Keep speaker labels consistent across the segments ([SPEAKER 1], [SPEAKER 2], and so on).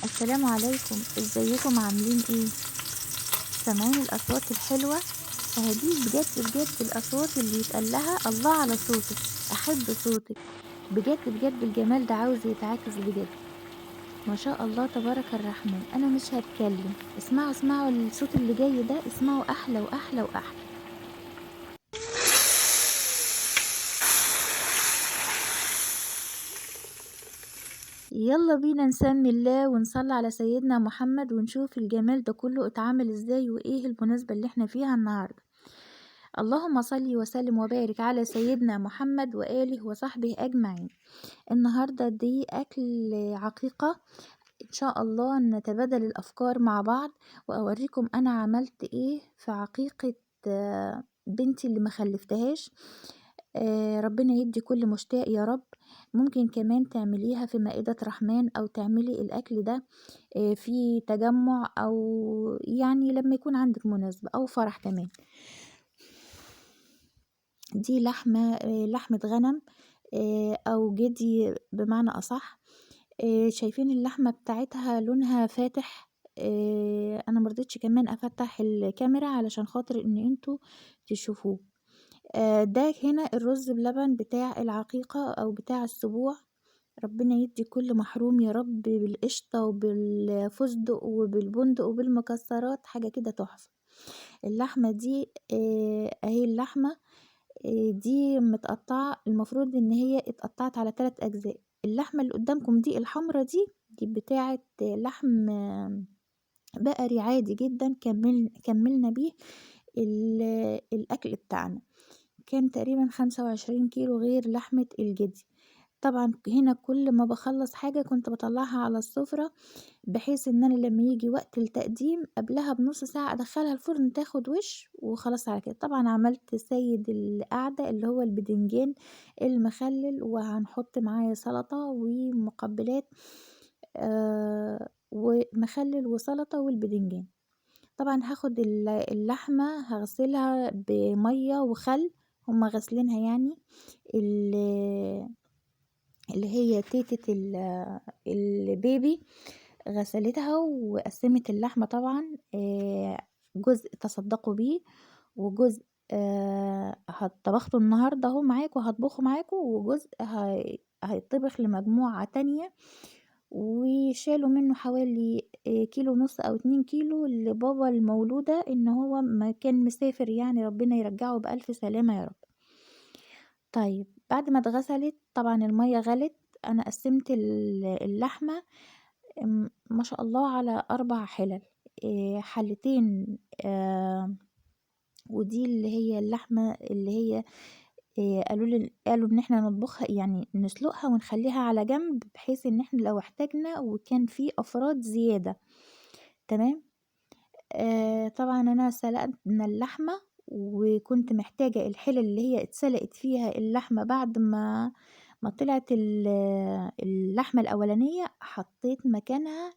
[SPEAKER 1] السلام عليكم، ازيكم عاملين ايه؟ سامعين الاصوات الحلوة؟ دي بجد بجد الاصوات اللي يتقال لها الله على صوتك، احب صوتك. بجد بجد الجمال ده عاوز يتعاكس بجد. ما شاء الله تبارك الرحمن. انا مش هتكلم، اسمعوا اسمعوا الصوت اللي جاي ده، اسمعوا احلى واحلى واحلى. يلا بينا نسمي الله ونصلي على سيدنا محمد ونشوف الجمال ده كله اتعمل ازاي وايه المناسبة اللي احنا فيها النهاردة. اللهم صل وسلم وبارك على سيدنا محمد وآله وصحبه أجمعين. النهاردة دي أكل عقيقة، إن شاء الله نتبادل الأفكار مع بعض وأوريكم أنا عملت إيه في عقيقة بنتي اللي مخلفتهاش. ربنا يدي كل مشتاق يا رب. ممكن كمان تعمليها في مائدة رحمن أو تعملي الأكل ده في تجمع، أو يعني لما يكون عندك مناسبة أو فرح كمان. دي لحمة غنم أو جدي بمعنى أصح. شايفين اللحمة بتاعتها لونها فاتح. أنا مرضتش كمان أفتح الكاميرا علشان خاطر إن انتوا تشوفوه. ده هنا الرز بلبن بتاع العقيقة أو بتاع السبوع. ربنا يدي كل محروم يا رب بالقشطة وبالفستق وبالبندق وبالمكسرات، حاجة كده تحفة. اللحمة دي اهي اللحمة دي متقطعة، المفروض ان هي اتقطعت على 3 اجزاء. اللحمة اللي قدامكم دي الحمرة دي بتاعة لحم بقري عادي جدا. كملنا بيه الاكل بتاعنا. كان تقريبا 25 كيلو غير لحمة الجدي. طبعا هنا كل ما بخلص حاجة كنت بطلعها على السفرة، بحيث ان انا لما يجي وقت التقديم قبلها بنص ساعة ادخلها الفرن تاخد وش وخلاص. على كده طبعا عملت سيد القعدة اللي هو البدنجان المخلل، وهنحط معاه سلطة ومقبلات ومخلل وسلطة والبدنجان. طبعا هاخد اللحمة هغسلها بمية وخل، هما غسلينها يعني اللي هي تيتة البيبي غسلتها وقسمت اللحمة. طبعا جزء تصدقوا بيه وجزء هطبخته النهاردة اهو معاكم، هطبخه معاكم، وجزء هيطبخ لمجموعة تانية. وشالوا منه حوالي كيلو ونص او 2 كيلو لبابا المولودة، ان هو ما كان مسافر يعني، ربنا يرجعه بألف سلامة يا رب. طيب بعد ما اتغسلت طبعا المية غلت، انا قسمت اللحمة ما شاء الله على 4 حلل. حلتين ودي اللي هي اللحمة اللي هي قالوا ان احنا نطبخها يعني نسلقها ونخليها على جنب، بحيث ان احنا لو احتاجنا وكان في افراد زيادة. تمام. طبعا انا سلقنا اللحمة، وكنت محتاجة الحلل اللي هي اتسلقت فيها اللحمة بعد ما طلعت اللحمة الأولانية، حطيت مكانها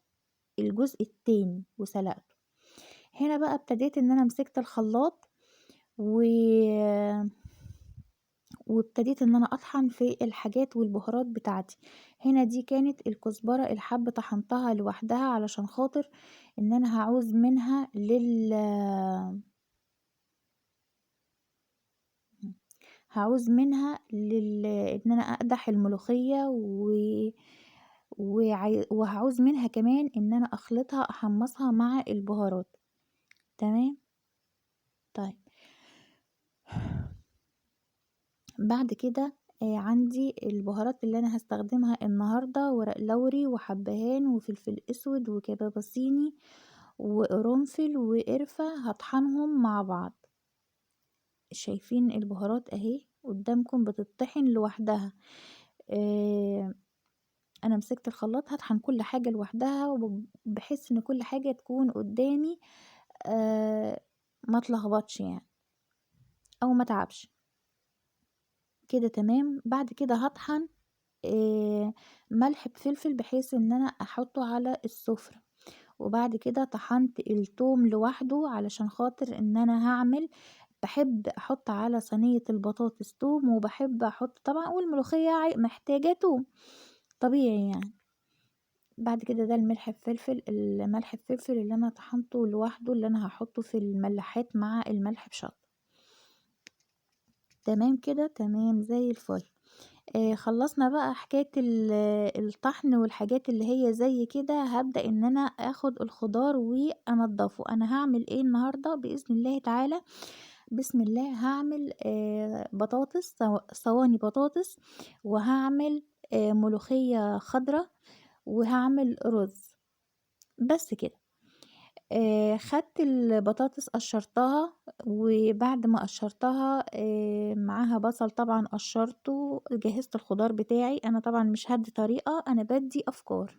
[SPEAKER 1] الجزء التاني وسلقته. هنا بقى ابتديت ان انا مسكت الخلاط و... وابتديت ان انا اطحن في الحاجات والبهارات بتاعتي. هنا دي كانت الكزبرة الحب طحنتها لوحدها علشان خاطر ان انا هعوز منها ان انا اقدح الملوخية وهعوز منها كمان ان انا اخلطها احمصها مع البهارات. تمام. طيب بعد كده عندي البهارات اللي انا هستخدمها النهاردة: ورق لوري وحبهان وفلفل اسود وكباب صيني وقرنفل وقرفة، هطحنهم مع بعض. شايفين البهارات اهي قدامكم بتطحن لوحدها. انا مسكت الخلاط هطحن كل حاجة لوحدها، بحيث ان كل حاجة تكون قدامي ما تلخبطش يعني او ما تعبش كده. تمام. بعد كده هطحن ملح بفلفل بحيث ان انا احطه على السفرة. وبعد كده طحنت التوم لوحده علشان خاطر ان انا هعمل، بحب احط على صينية البطاطس توم، وبحب احط طبعا، والملوخية محتاجة توم طبيعي يعني. بعد كده ده الملح الفلفل اللي أنا طحنته لوحده، اللي أنا هاحطه في الملاحات مع الملح بشطة. تمام كده، تمام زي الفل. خلّصنا بقى حكاية الطحن والحاجات اللي هي زي كده، هابدأ إن أنا آخد الخضار وأنضّفه. أنا هاعمل إيه النهارده بإذن الله تعالى، بسم الله هاعمل بطاطس صواني بطاطس، وهاعمل ملوخية خضرا، وهاعمل رز، بس كده. خدت البطاطس قشّرتها، وبعد ما قشّرتها معاها بصل طبعًا قشّرته، جهّزت الخضار بتاعي. أنا طبعًا مش هادّي طريقة، أنا بادّي أفكار،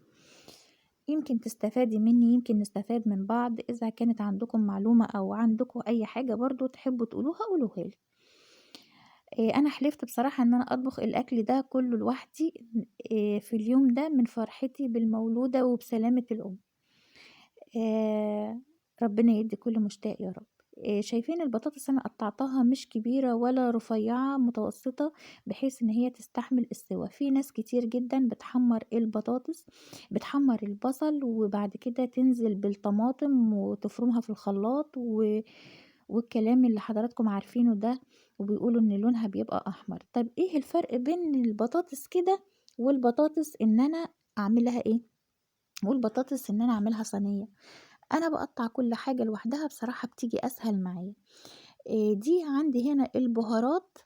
[SPEAKER 1] يمكن تستفادي منّي، يمكن نستفاد من بعض. إذا كانت عندكم معلومة أو عندكم أي حاجة برضه تحبّوا تقولوها قولوها لي. أنا حلفت بصراحة إن أنا أطبخ الأكل ده كلّه لوحدي في اليوم ده من فرحتي بالمولودة وبسلامة الأم. آآ ربنا يدّي كل مشتاق يا رب. شايفين البطاطس أنا قطّعتها مش كبيرة ولا رفيّعة، متوسطة، بحيث إن هي تستحمل السِوَى. في ناس كتير جدًا بتحمّر البطاطس، بتحمّر البصل وبعد كده تنزل بالطماطم وتفرمها في الخلاط والكلام اللي حضراتكم عارفينه ده، وبيقولوا إن لونها بيبقى أحمر. طَب إيه الفرق بين البطاطس كده والبطاطس إن أنا أعملها إيه، والبطاطس إن أنا أعملها صينية؟ أنا باقطّع كل حاجة لوحدها بصراحة بتيجي أسهل معايا. دي عندي هنا البهارات،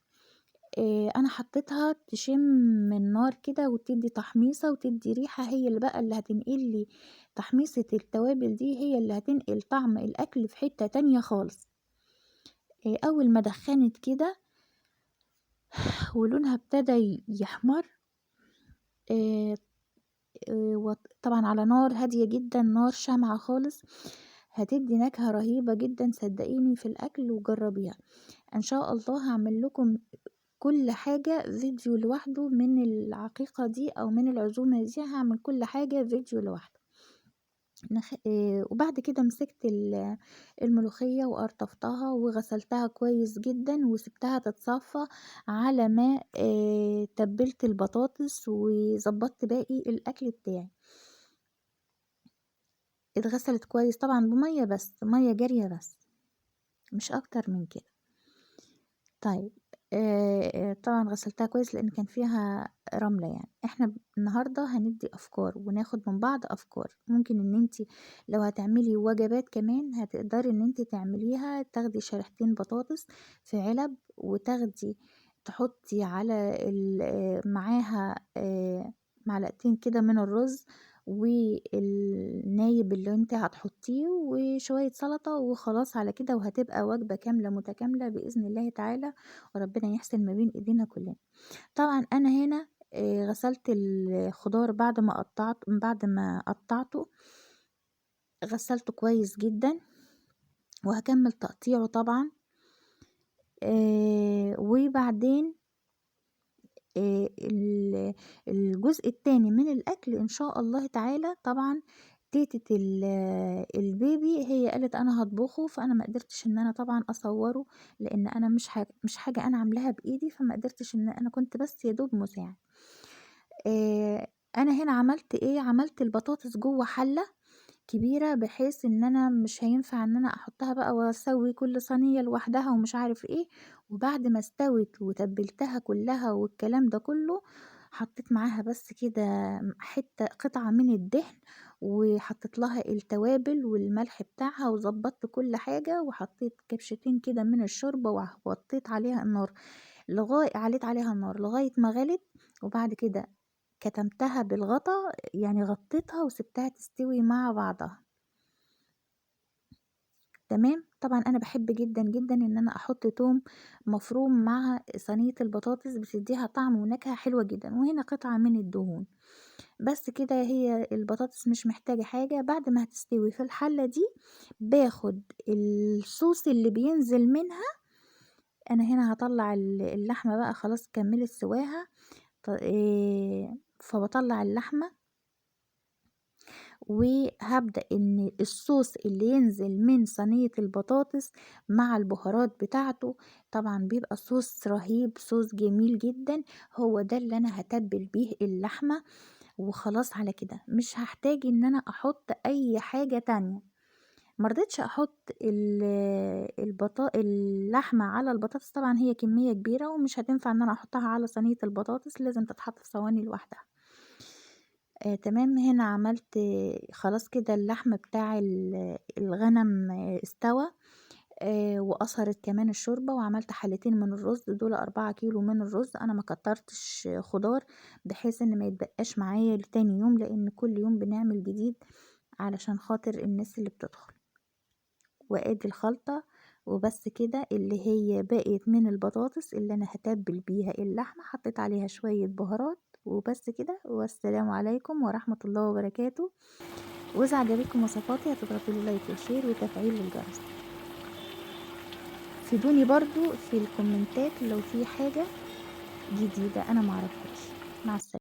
[SPEAKER 1] أنا حطيتها تشم النار كده وتدّي تحميصة وتدّي ريحة، هي اللي بقى اللي هتنقل لي تحميصة التوابل دي، هي اللي هتنقل طعم الأكل في حتّة تانية خالص. أول ما دخّنت كده ولونها ابتدى يحمر، آآ طبعًا على نار هادية جدًا، نار شامعة خالص، هتدّي نكهة رهيبة جدًا صدقيني في الأكل وجرّبيها. إن شاء الله هاعمل لكم كل حاجة فيديو لوحده من العقيقة دي أو من العزومة دي، هاعمل كل حاجة فيديو لوحده. وبعد كده مسكت الملوخية وقرطفتها وغسلتها كويس جدًا وسِبتها تتصفى على ما تبِّلت البطاطس وضبّطت باقي الأكل بتاعي. اتغسلت كويس طبعًا بمَيّة بس، مَيّة جارية بس، مش أكتر من كده. طيب طبعًا غسلتها كويس لإن كان فيها رملة يعني. إحنا النهارده هندّي أفكار وناخد من بعض أفكار. ممكن إن أنتِ لو هتعملي وجبات كمان هتقدري إن أنتِ تعمليها، تاخدي شريحتين بطاطس في علب تحطي على معاها معلقتين كده من الرز والنايب اللي أنتِ هتحطيه وشوية سلطة وخلاص على كده، وهتبقى وجبة كاملة متكاملة بإذن الله تعالى، وربنا يحسن ما بين إيدينا كلنا. طبعًا أنا هنا غسلت الخضار بعد ما قطعته، غسلته كويس جدًا وهاكمل تقطيعه طبعًا. وبعدين الجزء التاني من الأكل إن شاء الله تعالى، طبعًا تيتة البيبي هي قالت أنا هاطبخه، فأنا ما قدرتش إن أنا طبعًا أصوّره، لإن أنا مش حاجة أنا عاملاها بإيدي، فما قدرتش إن أنا كنت بس يا دوب مساعد. أنا هنا عملت إيه، عملت البطاطس جوّه حلة كبيرة، بحيث إن أنا مش هينفع إن أنا أحطها بقى وأسوي كل صينية لوحدها ومش عارف إيه. وبعد ما استوت وتبلتها كلها والكلام ده كله، حطيت معاها بس كده قطعة من الدهن، وحطيت لها التوابل والملح بتاعها وظبطت كل حاجة، وحطيت كبشتين كده من الشوربة ووطيت عليها النار عليت عليها النار لغاية ما غلت. وبعد كده كتمتها بالغطا، يعني غطيتها وسبتها تستوي مع بعضها. تمام. طبعًا أنا باحب جدًا، جدًا إن أنا أحط توم مفروم مع صينية البطاطس، بتدّيها طعم ونكهة حلوة جدًا، وهنا قطعة من الدهون. بس كده، هي البطاطس مش محتاجة حاجة. بعد ما هتستوي في الحلة دي، باخد الصوص اللي بينزل منها. أنا هنا هاطلّع اللحمة بقى خلاص كمّلت سواها، ط فباطلّع اللحمة وهابدأ إن الصوص اللي ينزل من صينية البطاطس مع البهارات بتاعته، طبعًا بيبقى صوص رهيب، صوص جميل جدًا، هو ده اللي أنا هاتبِّل بيه اللحمة. وخلاص على كده، مش هاحتاج إن أنا أحط أي حاجة تانية. مرضتش أحط اللحمة على البطاطس، طبعًا هي كمية كبيرة ومش هتنفع إن أنا أحطها على صينية البطاطس، لازم تتحط في صواني لوحدها. تمام، هنا عملت خلاص كده اللحم بتاع الغنم استوى، وأثرت كمان الشوربة، وعملت حلتين من الرز، دول 4 كيلو من الرز. أنا ما كترتش خضار بحيث إن ما يتبقاش معايا لتاني يوم، لأن كل يوم بنعمل جديد علشان خاطر الناس اللي بتدخل. وادي الخلطة وبس كده اللي هي بقيت من البطاطس اللي انا هتبل بيها اللحمة، حطيت عليها شوية بهارات وبس كده. والسلام عليكم ورحمة الله وبركاته. واذا عجبتكم وصفاتي هتضغطوا لي لايك وشير وتفعيل الجرس. فيدوني برضو في الكومنتات لو في حاجة جديدة انا معرفهاش. مع السلامة.